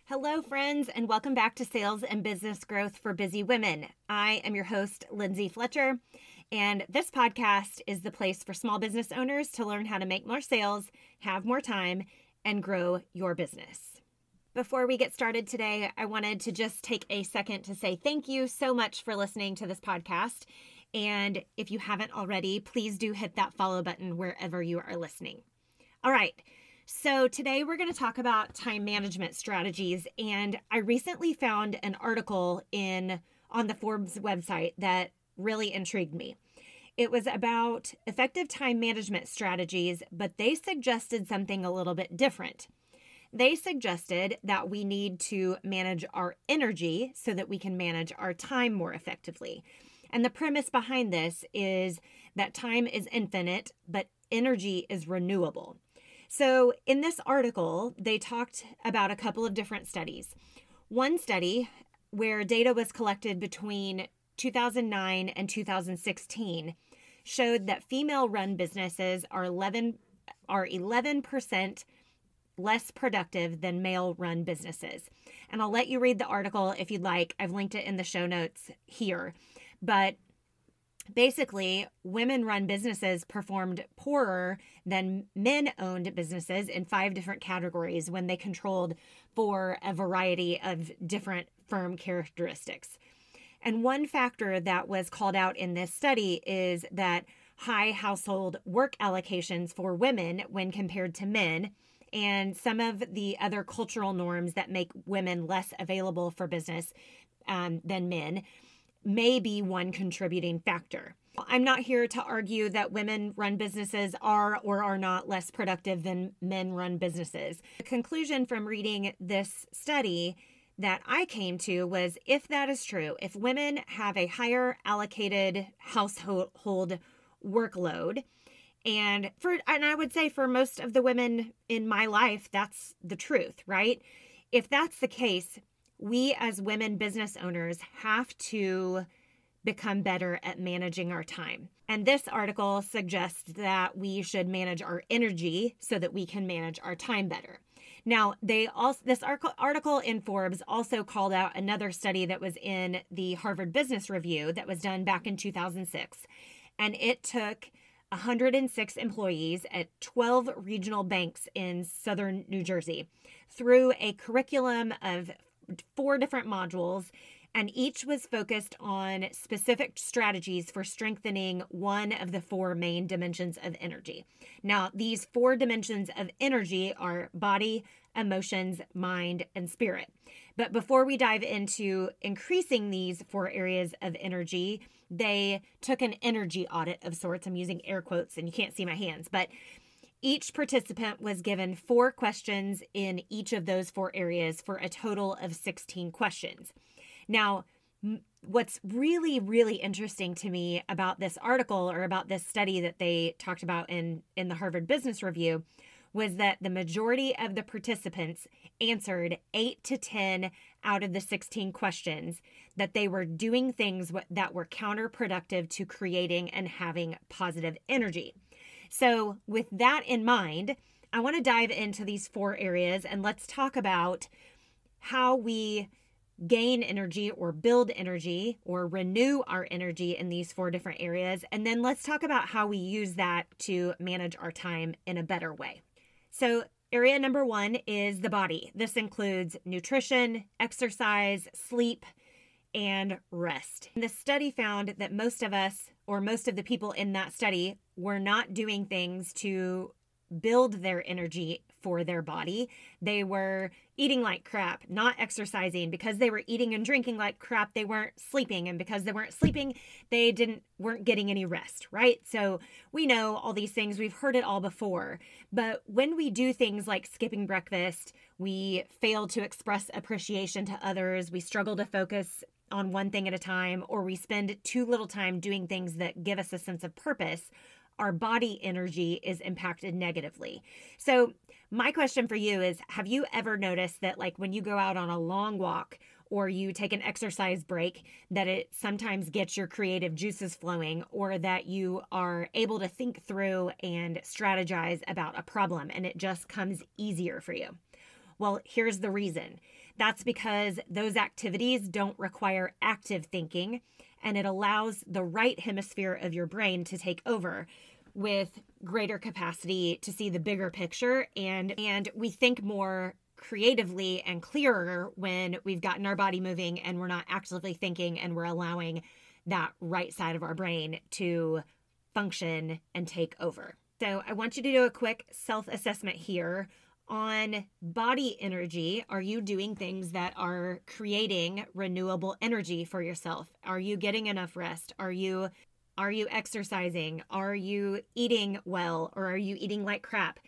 Hello, friends, and welcome back to Sales and Business Growth for Busy Women. I am your host, Lindsay Fletcher, and this podcast is the place for small business owners to learn how to make more sales, have more time, and grow your business. Before we get started today, I wanted to just take a second to say thank you so much for listening to this podcast. And if you haven't already, please do hit that follow button wherever you are listening. All right. So today we're going to talk about time management strategies, and I recently found an article on the Forbes website that really intrigued me. It was about effective time management strategies, but they suggested something a little bit different. They suggested that we need to manage our energy so that we can manage our time more effectively. And the premise behind this is that time is infinite, but energy is renewable. So in this article, they talked about a couple of different studies. One study where data was collected between 2009 and 2016 showed that female-run businesses are 11% less productive than male-run businesses. And I'll let you read the article if you'd like. I've linked it in the show notes here. But basically, women-run businesses performed poorer than men-owned businesses in 5 different categories when they controlled for a variety of different firm characteristics. And one factor that was called out in this study is that high household work allocations for women when compared to men, and some of the other cultural norms that make women less available for business than men may be one contributing factor. I'm not here to argue that women-run businesses are or are not less productive than men-run businesses. The conclusion from reading this study that I came to was, if that is true, if women have a higher allocated household workload, and I would say for most of the women in my life, that's the truth, right? If that's the case, we as women business owners have to become better at managing our time. And this article suggests that we should manage our energy so that we can manage our time better. Now, this article in Forbes also called out another study that was in the Harvard Business Review that was done back in 2006. And it took 106 employees at 12 regional banks in southern New Jersey through a curriculum of 4 different modules, and each was focused on specific strategies for strengthening one of the 4 main dimensions of energy. Now, these 4 dimensions of energy are body, emotions, mind, and spirit. But before we dive into increasing these 4 areas of energy, they took an energy audit of sorts. I'm using air quotes and you can't see my hands, but each participant was given 4 questions in each of those 4 areas for a total of 16 questions. Now, what's really, really interesting to me about this article, or about this study that they talked about in the Harvard Business Review, was that the majority of the participants answered 8 to 10 out of the 16 questions that they were doing things that were counterproductive to creating and having positive energy. So with that in mind, I want to dive into these 4 areas, and let's talk about how we gain energy or build energy or renew our energy in these 4 different areas. And then let's talk about how we use that to manage our time in a better way. So area number 1 is the body. This includes nutrition, exercise, sleep, and rest. The study found that most of us, or most of the people in that study, were not doing things to build their energy for their body. They were eating like crap, not exercising. Because they were eating and drinking like crap, they weren't sleeping. And because they weren't sleeping, they weren't getting any rest, right? So we know all these things. We've heard it all before. But when we do things like skipping breakfast, we fail to express appreciation to others. We struggle to focus on one thing at a time, or we spend too little time doing things that give us a sense of purpose, our body energy is impacted negatively. So my question for you is, have you ever noticed that, like, when you go out on a long walk or you take an exercise break, that it sometimes gets your creative juices flowing, or that you are able to think through and strategize about a problem and it just comes easier for you? Well, here's the reason. That's because those activities don't require active thinking, and it allows the right hemisphere of your brain to take over with greater capacity to see the bigger picture, and we think more creatively and clearer when we've gotten our body moving and we're not actively thinking, and we're allowing that right side of our brain to function and take over. So I want you to do a quick self-assessment here on body energy. Are you doing things that are creating renewable energy for yourself? Are you getting enough rest? Are you exercising? Are you eating well, or are you eating like crap?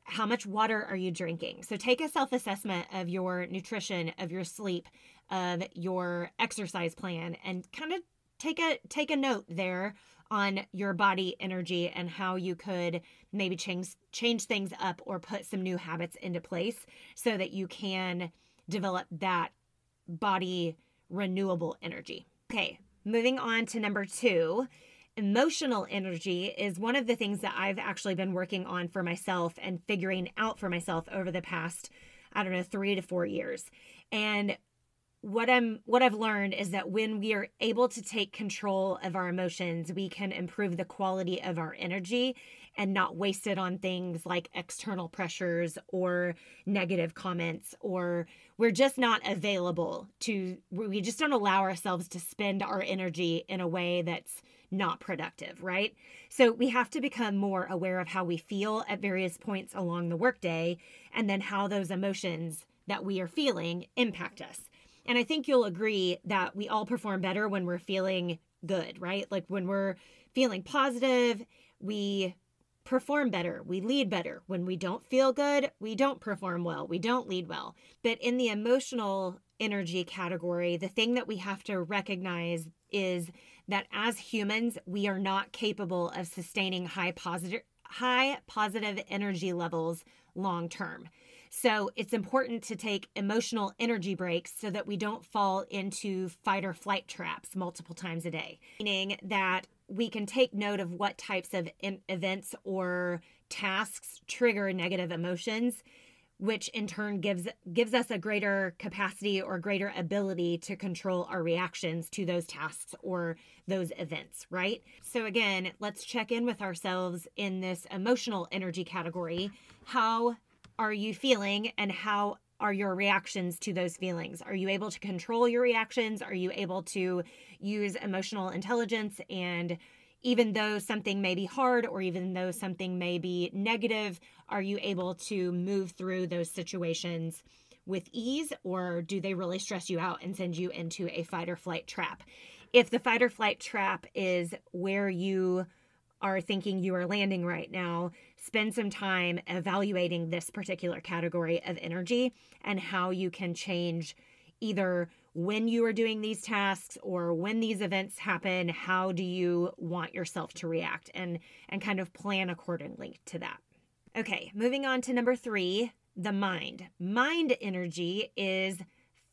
How much water are you drinking? So take a self-assessment of your nutrition, of your sleep, of your exercise plan, and kind of take a note there on your body energy and how you could maybe change things up or put some new habits into place so that you can develop that body renewable energy. Okay, moving on to number 2. Emotional energy is one of the things that I've actually been working on for myself and figuring out for myself over the past, 3 to 4 years. And what I've learned is that when we are able to take control of our emotions, we can improve the quality of our energy and not waste it on things like external pressures or negative comments, or we're just not available we just don't allow ourselves to spend our energy in a way that's not productive, right? So we have to become more aware of how we feel at various points along the workday, and then how those emotions that we are feeling impact us. And I think you'll agree that we all perform better when we're feeling good, right? Like when we're feeling positive, we perform better, we lead better. When we don't feel good, we don't perform well, we don't lead well. But in the emotional energy category, the thing that we have to recognize is that as humans, we are not capable of sustaining high positive energy levels long term. So it's important to take emotional energy breaks so that we don't fall into fight or flight traps multiple times a day. Meaning that we can take note of what types of events or tasks trigger negative emotions, which in turn gives us a greater capacity or greater ability to control our reactions to those tasks or those events, right? So again, let's check in with ourselves in this emotional energy category. How are you feeling, and how are your reactions to those feelings? Are you able to control your reactions? Are you able to use emotional intelligence? And even though something may be hard, or even though something may be negative, are you able to move through those situations with ease, or do they really stress you out and send you into a fight or flight trap? If the fight or flight trap is where you are thinking you are landing right now, spend some time evaluating this particular category of energy and how you can change either when you are doing these tasks or when these events happen. How do you want yourself to react, and kind of plan accordingly to that. Okay, moving on to number 3, the mind. Mind energy is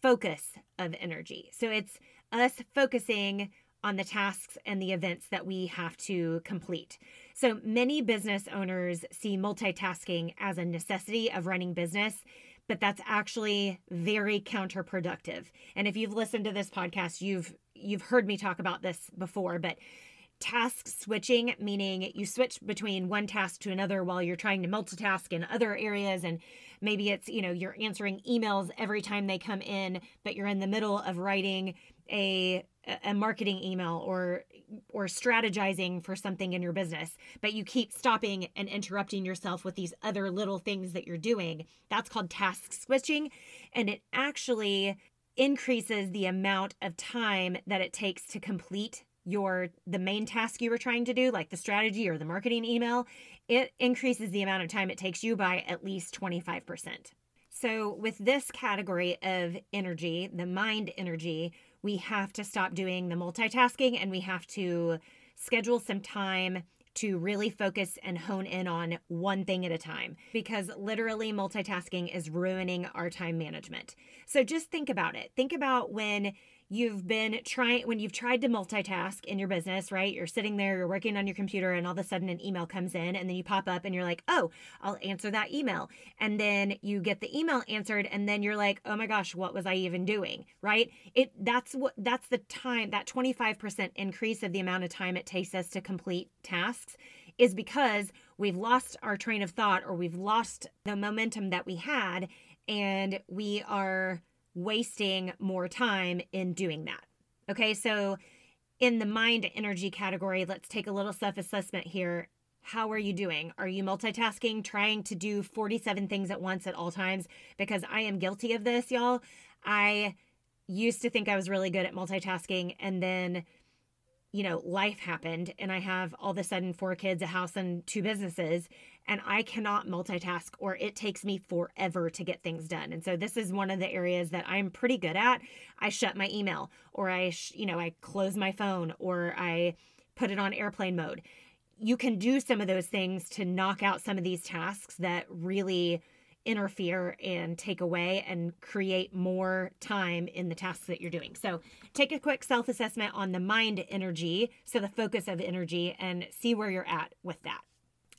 focus of energy. So it's us focusing on the tasks and the events that we have to complete. So many business owners see multitasking as a necessity of running business, but that's actually very counterproductive. And if you've listened to this podcast, you've heard me talk about this before, but task switching, meaning you switch between one task to another while you're trying to multitask in other areas. And maybe it's, you're answering emails every time they come in, but you're in the middle of writing a marketing email or strategizing for something in your business, but you keep stopping and interrupting yourself with these other little things that you're doing. That's called task switching. And it actually increases the amount of time that it takes to complete the main task you were trying to do, like the strategy or the marketing email. It increases the amount of time it takes you by at least 25%. So with this category of energy, the mind energy, we have to stop doing the multitasking, and we have to schedule some time to really focus and hone in on one thing at a time, because literally multitasking is ruining our time management. So just think about it. Think about when when you've tried to multitask in your business, right? You're sitting there, you're working on your computer, and all of a sudden an email comes in, and then you pop up and you're like, oh, I'll answer that email. And then you get the email answered, and then you're like, oh my gosh, what was I even doing? Right? That's the time, that 25% increase of the amount of time it takes us to complete tasks is because we've lost our train of thought, or we've lost the momentum that we had, and we are wasting more time in doing that. Okay, so in the mind energy category, let's take a little self-assessment here. How are you doing? Are you multitasking, trying to do 47 things at once at all times? Because I am guilty of this, y'all. I used to think I was really good at multitasking, and then life happened, and I have all of a sudden 4 kids, a house, and 2 businesses, and I cannot multitask, or it takes me forever to get things done. And so this is one of the areas that I'm pretty good at. I shut my email, or I close my phone, or I put it on airplane mode. You can do some of those things to knock out some of these tasks that really interfere and take away and create more time in the tasks that you're doing. So take a quick self-assessment on the mind energy, so the focus of energy, and see where you're at with that.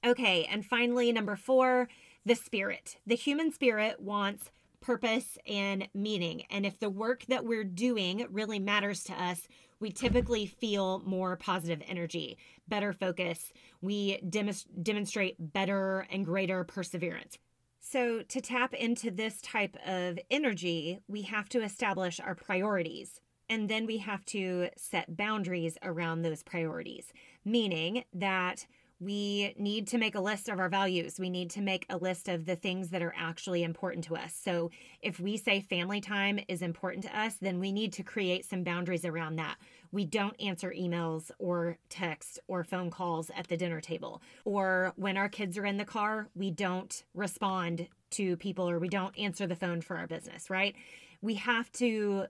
Okay, and finally, number 4, the spirit. The human spirit wants purpose and meaning. And if the work that we're doing really matters to us, we typically feel more positive energy, better focus. We demonstrate better and greater perseverance. So to tap into this type of energy, we have to establish our priorities, and then we have to set boundaries around those priorities, meaning that we need to make a list of our values. We need to make a list of the things that are actually important to us. So if we say family time is important to us, then we need to create some boundaries around that. We don't answer emails or texts or phone calls at the dinner table. Or when our kids are in the car, we don't respond to people, or we don't answer the phone for our business, right? We have to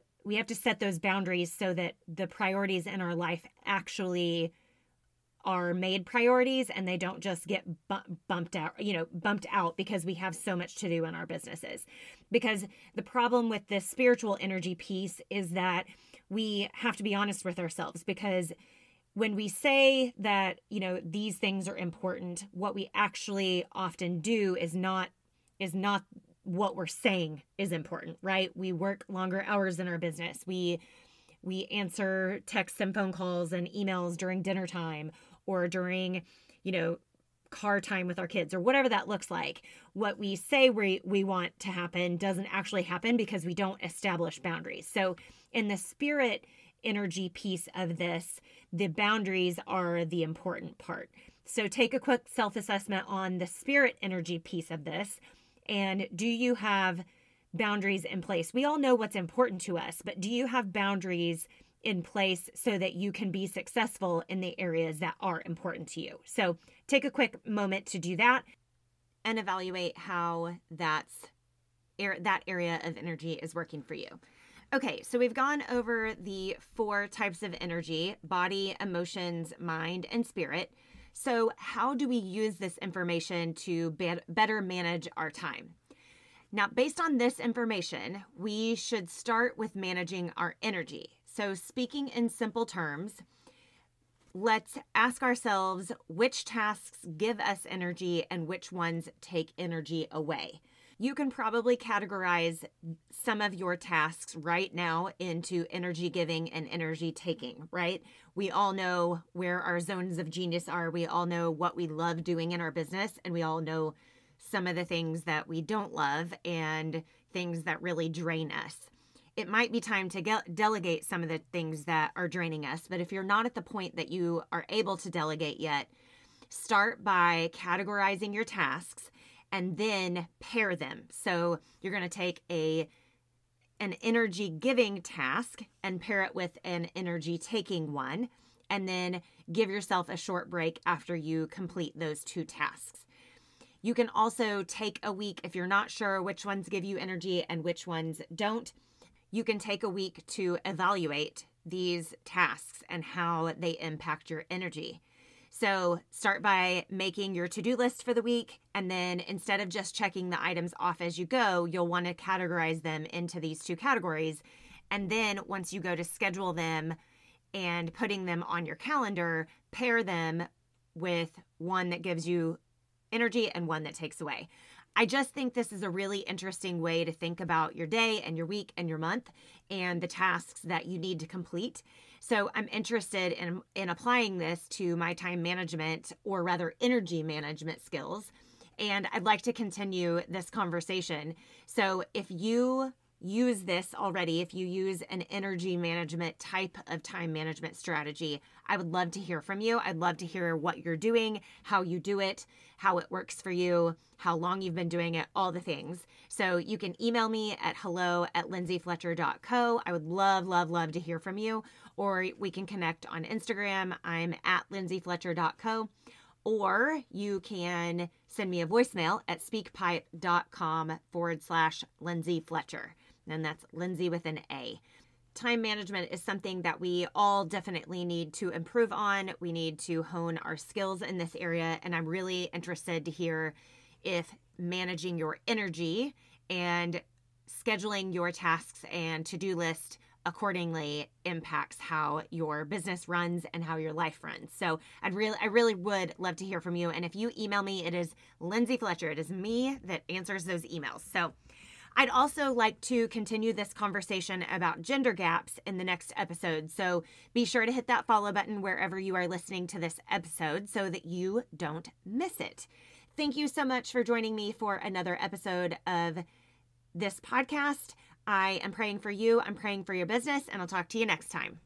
set those boundaries so that the priorities in our life actually are made priorities, and they don't just get bumped out because we have so much to do in our businesses. Because the problem with this spiritual energy piece is that we have to be honest with ourselves, because when we say that, these things are important, what we actually often do is not what we're saying is important, right? We work longer hours in our business. We answer texts and phone calls and emails during dinner time, or during, car time with our kids, or whatever that looks like. What we say we want to happen doesn't actually happen because we don't establish boundaries. So in the spirit energy piece of this, the boundaries are the important part. So take a quick self-assessment on the spirit energy piece of this. And do you have boundaries in place? We all know what's important to us, but do you have boundaries in place so that you can be successful in the areas that are important to you? So take a quick moment to do that and evaluate how that area of energy is working for you. Okay, so we've gone over the 4 types of energy: body, emotions, mind, and spirit. So how do we use this information to better manage our time? Now, based on this information, we should start with managing our energy. So speaking in simple terms, let's ask ourselves which tasks give us energy and which ones take energy away. You can probably categorize some of your tasks right now into energy giving and energy taking, right? We all know where our zones of genius are. We all know what we love doing in our business, and we all know some of the things that we don't love and things that really drain us. It might be time to delegate some of the things that are draining us. But if you're not at the point that you are able to delegate yet, start by categorizing your tasks and then pair them. So you're going to take an energy giving task and pair it with an energy taking one, and then give yourself a short break after you complete those 2 tasks. You can also take a week if you're not sure which ones give you energy and which ones don't. You can take a week to evaluate these tasks and how they impact your energy. So start by making your to-do list for the week, and then instead of just checking the items off as you go, you'll want to categorize them into these 2 categories And then once you go to schedule them and putting them on your calendar, pair them with one that gives you energy and one that takes away. I just think this is a really interesting way to think about your day and your week and your month and the tasks that you need to complete. So I'm interested in applying this to my time management, or rather energy management skills. And I'd like to continue this conversation. So if you use this already, if you use an energy management type of time management strategy, I would love to hear from you. I'd love to hear what you're doing, how you do it, how it works for you, how long you've been doing it, all the things. So you can email me at hello@lindsayfletcher.co. I would love to hear from you. Or we can connect on Instagram. I'm at lindsayfletcher.co. Or you can send me a voicemail at speakpipe.com/Lindsay Fletcher. And that's Lindsay with an A. Time management is something that we all definitely need to improve on. We need to hone our skills in this area. And I'm really interested to hear if managing your energy and scheduling your tasks and to-do list accordingly impacts how your business runs and how your life runs. So I really would love to hear from you. And if you email me, it is Lindsay Fletcher. It is me that answers those emails. So I'd also like to continue this conversation about gender gaps in the next episode. So be sure to hit that follow button wherever you are listening to this episode so that you don't miss it. Thank you so much for joining me for another episode of this podcast. I am praying for you. I'm praying for your business, and I'll talk to you next time.